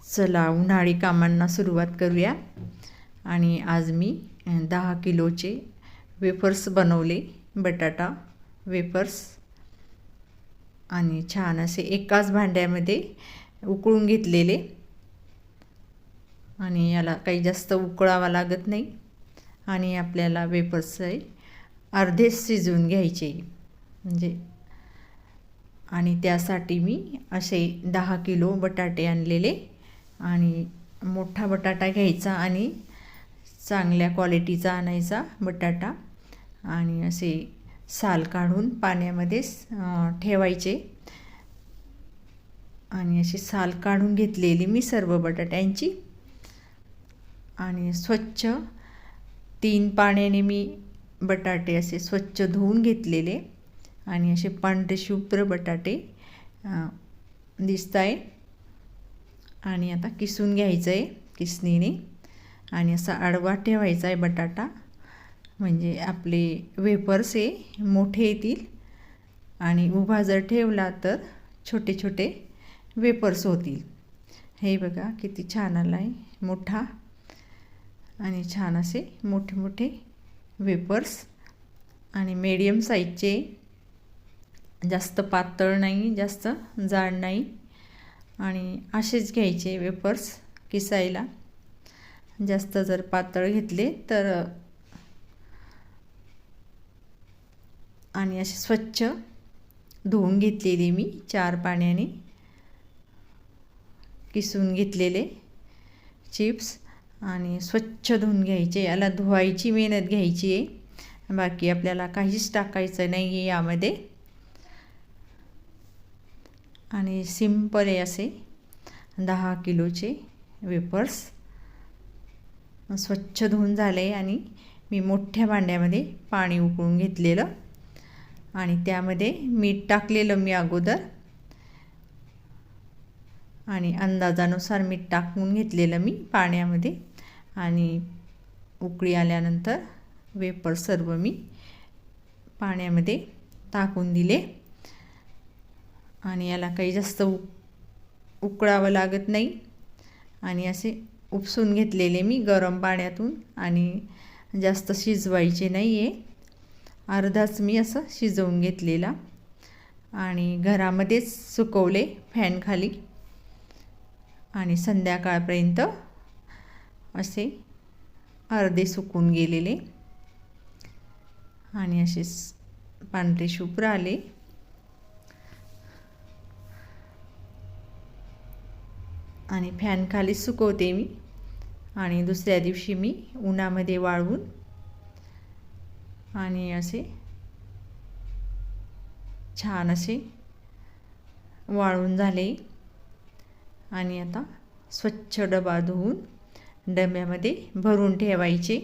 चला उन्हाळी कामांना सुरुवात करूया। आणि आज मी 10 किलोचे वेफर्स बनवले, बटाटा वेफर्स। आणि छान असे एकाच भांड्यामध्ये उकळून घेतलेले। आणि याला काही जास्त उकळावा लागत नाही। आणि आपल्याला वेफर्स अर्धेच शिजवून घ्यायचे म्हणजे। आणि त्यासाठी मी असे 10 किलो बटाटे आणलेले। आणि मोठा बटाटा घ्यायचा आणि चांगल्या क्वालिटीचा आणायचा बटाटा। आणि असे साल काढून पाण्यामध्ये ठेवायचे। आणि अशी साल काढून घेतलेली मी सर्व बटाट्यांची। आणि स्वच्छ 3 पाण्याने मी बटाटे असे स्वच्छ धुवून घेतलेले। आणि असे पांढरे शुभ्र बटाटे दिसत आहे। आणि आता किसून घ्यायचं आहे किसणीने। आणि असा आडवा ठेवायचा आहे बटाटा, म्हणजे आपले वेफर्स मोठे येतील। आणि उभा जर ठेवला तर छोटे छोटे वेफर्स होतील। हे बघा किती छान आला आहे मोठा। आणि छान असे मोठे मोठे वेफर्स आणि मीडियम साईजचे, जास्त पातळ नाही जास्त जाड नाही। आणि असेच घ्यायचे वेफर्स किसायला। जास्त जर पातळ घेतले तर आणि असे स्वच्छ धुवून घेतलेले मी 4 पाण्याने किसून घेतलेले चिप्स। आणि स्वच्छ धुवून घ्यायचे, याला धुवायची मेहनत घ्यायची आहे, बाकी आपल्याला काहीच टाकायचं नाही आहे यामध्ये। आणि सिंपल आहे असे 10 किलोचे वेफर्स स्वच्छ धुवून झाले। आणि मी मोठ्या भांड्यामध्ये पाणी उकळून घेतलेलं आणि त्यामध्ये मीठ टाकलेलं मी अगोदर। आणि अंदाजानुसार मीठ टाकून घेतलेलं मी पाण्यामध्ये। आणि उकळी आल्यानंतर वेफर सर्व मी पाण्यामध्ये टाकून दिले। आणि याला काही जास्त उकळावं लागत नाही। आणि असे उपसून घेतलेले मी गरम पाण्यातून। आणि जास्त शिजवायचे नाही आहे, अर्धाच मी असं शिजवून घेतलेला। आणि घरामध्येच सुकवले फॅन खाली। आणि संध्याकाळपर्यंत असे अर्धे सुकून गेलेले आणि असे पांढरे शुभ्र आले। आणि फॅन खाली सुकवते मी। आणि दुसऱ्या दिवशी मी उन्हामध्ये वाळवून आणि असे छान असे वाळून झाले। आणि आता स्वच्छ डबा धुवून डब्यामध्ये भरून ठेवायचे।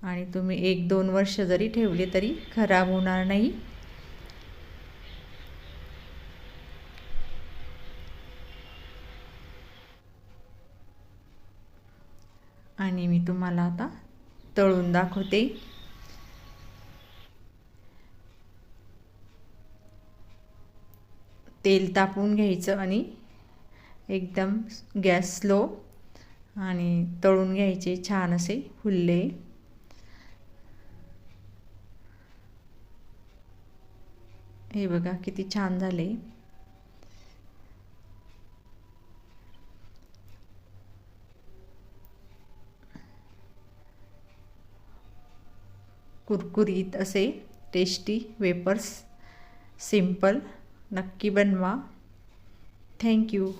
आणि तुम्ही 1-2 वर्ष जरी ठेवले तरी खराब होणार नाही। आणि मी तुम्हाला आता तळून दाखवते। तेल तापवून घ्यायचं आणि एकदम गॅस स्लो आणि तळून घ्यायचे छान असे फुलले। हे बघा किती छान झाले। कुरकुरीत असे टेस्टी वेफर्स, सिंपल, नक्की बनवा। Thank you.